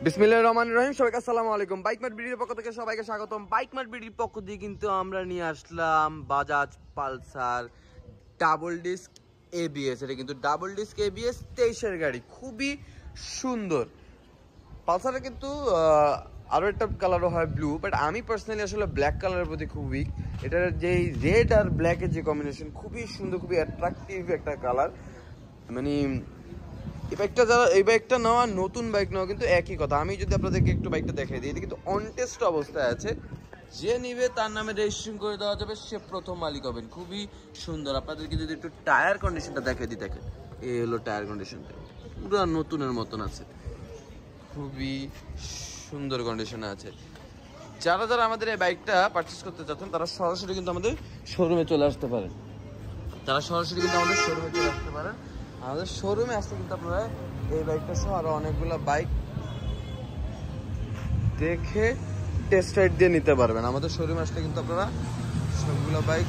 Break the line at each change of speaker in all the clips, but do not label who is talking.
বিসমিল্লাহির রহমানির রহিম। সবাইকে আসসালামু আলাইকুম। বাইক মার্ট বিডির পক্ষ থেকে সবাইকে স্বাগতম। বাইক মার্ট বিডির পক্ষ দিয়ে কিন্তু আমরা নিয়ে আসলাম Bajaj Pulsar double disc ABS. এটা কিন্তু ডাবল ডিস্ক এবিএস 23-এর গাড়ি, খুবই সুন্দর। পালসারে কিন্তু আরও একটা কালারও হয় ব্লু, বাট আমি পার্সোনালি আসলে ব্ল্যাক কালারের প্রতি খুব উইক। এটার যেই রেড আর ব্ল্যাকের যে কম্বিনেশন, খুবই সুন্দর, খুবই অ্যাট্রাকটিভ একটা কালার। মানে এই বাইকটা নেওয়া, নতুন বাইক নেওয়া কিন্তু একই কথা। আমি যদি আপনাদেরকে একটু বাইকটা দেখাই দিই, এটা কিন্তু অনটেস্ট অবস্থায় আছে। যে নিবে তার নামে রেজিস্ট্রেশন করে দেওয়া যাবে, সে প্রথম মালিক হবেন। খুবই সুন্দর। আপনাদেরকে যদি একটু টায়ার কন্ডিশনটা দেখাই দিই, দেখেন এই হলো টায়ার কন্ডিশনটা, পুরো নতুনের মতন আছে, খুবই সুন্দর কন্ডিশনে আছে। যারা যারা আমাদের এই বাইকটা পারচেস করতে চাচ্ছেন তারা সরাসরি কিন্তু আমাদের শোরুমে চলে আসতে পারেন। আমাদের শোরুমে আসলে কিন্তু আপনারা এই বাইকটা সহ আরো অনেকগুলো বাইক দেখে টেস্ট রাইড দিয়ে নিতে পারবেন। আমাদের শোরুমে আসলে কিন্তু আপনারা সবগুলো বাইক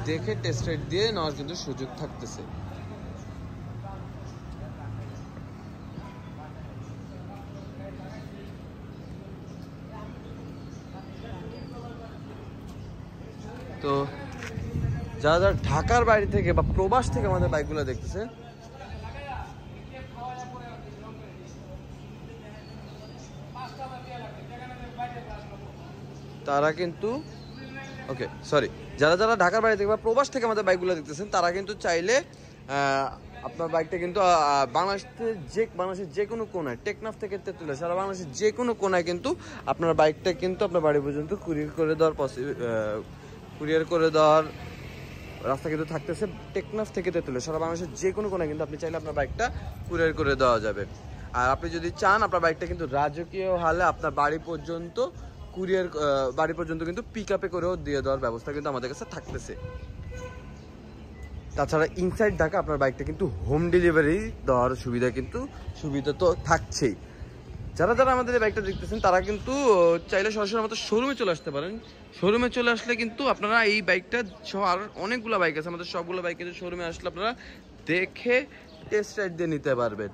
দেখে টেস্ট রাইড দিয়ে নেওয়ার কিন্তু সুযোগ থাকতেছে। তো যারা যারা ঢাকার বাইরে থেকে বা প্রবাস থেকে আমাদের বাইকগুলো দেখতেছে, তারা কিন্তু যারা যারা ঢাকার বাইরে থেকে বা প্রবাস থেকে আমাদের বাইকগুলো দেখতেছেন, তারা কিন্তু চাইলে আপনার বাইকটা কিন্তু বাংলাদেশের যে কোনো কোনায়, টেকনাফ থেকে তেঁতুলিয়া, সারা বাংলাদেশের যে কোনো কোনায় কিন্তু আপনার বাইকটা কিন্তু আপনার বাড়ি পর্যন্ত কুরিয়ার করে দেওয়ার রাস্তা কিন্তু থাকতেছে। টেকনাফ থেকে তেঁতুলিয়া, সারা বাংলাদেশের যে কোনো কোনায় কিন্তু আপনি চাইলে আপনার বাইকটা কুরিয়ার করে দেওয়া যাবে। আর আপনি যদি চান আপনার বাইকটা কিন্তু রাজকীয় হালে আপনার বাড়ি পর্যন্ত কিন্তু পিক আপে করেও দিয়ে দেওয়ার ব্যবস্থা কিন্তু আমাদের কাছে থাকতেছে। তাছাড়া ইনসাইড ঢাকা আপনার বাইকটা কিন্তু হোম ডেলিভারি দেওয়ার সুবিধা তো থাকছেই। যারা যারা আমাদের এই বাইকটা দেখতেছেন তারা কিন্তু চাইলে সরাসরি আমাদের শোরুমে চলে আসতে পারেন। শোরুমে চলে আসলে কিন্তু আপনারা এই বাইকটা সহ আর অনেকগুলো বাইক আছে আমাদের, সবগুলো বাইক কিন্তু শোরুমে আসলে আপনারা দেখে টেস্ট রাইড দিয়ে নিতে পারবেন।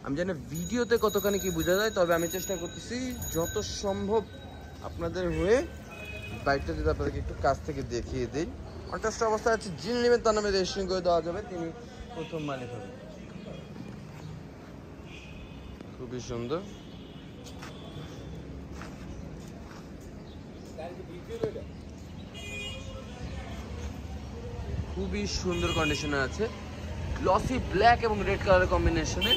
আমি জানি ভিডিওতে কতখানি কি বোঝা যায়, তবে আমি চেষ্টা করতেছি যত সম্ভব আপনাদের হয়ে বাইকটা যদি আপনাদেরকে একটু কাছ থেকে দেখিয়ে দিই। অনটেস্ট অবস্থায় আছে, যিনি নেবেন তার নামে রেজিস্ট্রেশন করে দেওয়া যাবে, তিনি প্রথম মালিক হবেন। খুবই সুন্দর, খুবই সুন্দর কন্ডিশনে আছে, গ্লসি ব্ল্যাক এবং রেড কালারের কম্বিনেশনে।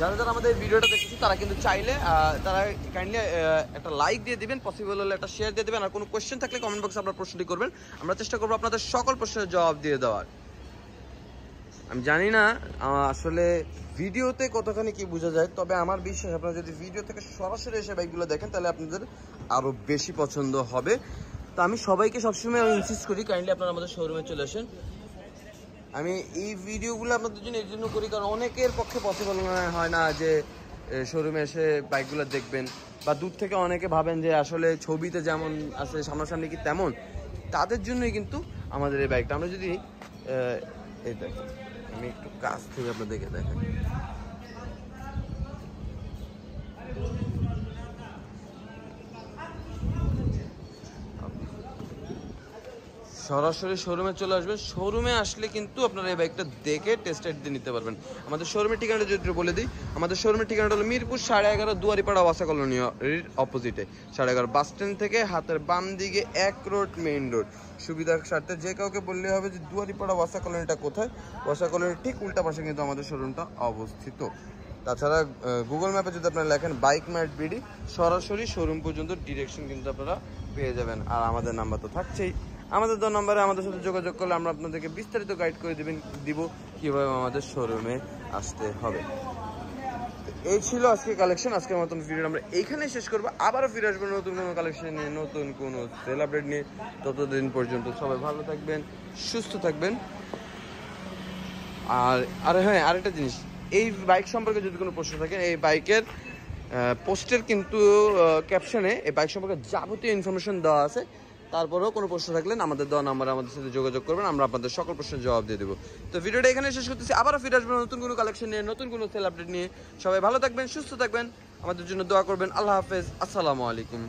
যারা যারা আমাদের ভিডিওটা দেখতেছি তারা কিন্তু চাইলে তারা কাইন্ডলি একটা লাইক দিয়ে দিবেন, পসিবল হলে একটা শেয়ার দিয়ে দেবেন। আর কোনো কোয়েশ্চেন থাকলে কমেন্ট বক্সে আপনার প্রশ্নটি করবেন, আমরা চেষ্টা করবো আপনাদের সকল প্রশ্নের জবাব দিয়ে দেওয়ার। আমি জানি না আসলে ভিডিওতে কতখানি কি বোঝা যায়, তবে আমার বিশ্বাস আপনারা যদি ভিডিও থেকে সরাসরি এসে বাইকগুলো দেখেন তাহলে আপনাদের আরও বেশি পছন্দ হবে। তো আমি সবাইকে সবসময় ইনসিস্ট করি কাইন্ডলি আপনারা আমাদের শোরুমে চলে আসেন। আমি এই ভিডিওগুলো আপনাদের জন্য এই জন্য করি কারণ অনেকের পক্ষে পসিবল হয় না যে শোরুমে এসে বাইকগুলো দেখবেন, বা দূর থেকে অনেকে ভাবেন যে আসলে ছবিতে যেমন আছে সামনাসামনি কি তেমন, তাদের জন্যই কিন্তু আমাদের এই বাইকটা। আমরা যদি এই দেখেন, আমি একটু কাছ থেকে আপনাদেরকে দেখেন, সরাসরি শোরুমে চলে আসবেন। শোরুমে আসলে কিন্তু আপনারা এই বাইকটা দেখে টেস্ট রাইড দিয়ে নিতে পারবেন। আমাদের শোরুমের ঠিকানাটা যদি বলে দিই, আমাদের শোরুমের ঠিকানাটা হলো মিরপুর 11.5 দুয়ারিপাড়া ওয়াসা কলোনি অপোজিটে, 11.5 বাস স্ট্যান্ড থেকে হাতের বাম দিকে 1 রোড, মেইন রোড। সুবিধার স্বার্থে যে কাউকে বললে হবে যে দুয়ারিপাড়া ওয়াসা কলোনিটা কোথায়, ওয়াসা কলোনির ঠিক উল্টা পাশে কিন্তু আমাদের শোরুমটা অবস্থিত। তাছাড়া গুগল ম্যাপে যদি আপনারা লেখেন বাইক মার্ট বিডি, সরাসরি শোরুম পর্যন্ত ডিরেকশন কিন্তু আপনারা পেয়ে যাবেন। আর আমাদের নাম্বার তো থাকছেই, আমাদের নম্বরে আমাদের সাথে যোগাযোগ করলে আমরা আপনাদেরকে বিস্তারিত গাইড করে দিব কীভাবে আমাদের শোরুমে আসতে হবে। এই ছিল আজকে কালেকশন। আজকের মতন ভিডিও আমরা এইখানে শেষ করবো, আবারও ফিরে আসবো নতুন কোনো কালেকশন নিয়ে, নতুন কোনো সেল আপডেট নিয়ে। ততদিন পর্যন্ত সবাই ভালো থাকবেন, সুস্থ থাকবেন। আর হ্যাঁ, আরেকটা জিনিস, এই বাইক সম্পর্কে যদি কোনো প্রশ্ন থাকে, এই বাইকের পোস্টের কিন্তু ক্যাপশনে এই বাইক সম্পর্কে যাবতীয় ইনফরমেশন দেওয়া আছে। তারপরেও কোনো প্রশ্ন থাকলে আমাদের দেওয়া নাম্বারে আমাদের সাথে যোগাযোগ করবেন, আমরা আপনাদের সকল প্রশ্নের জবাব দিয়ে দেবো। তো ভিডিওটা এখানে শেষ করতেছি, আবারও ফিরে আসবেন নতুন কোনো কালেকশন নিয়ে, নতুন কোনো সেল আপডেট নিয়ে। সবাই ভালো থাকবেন, সুস্থ থাকবেন, আমাদের জন্য দোয়া করবেন। আল্লাহ হাফেজ, আসসালামু আলাইকুম।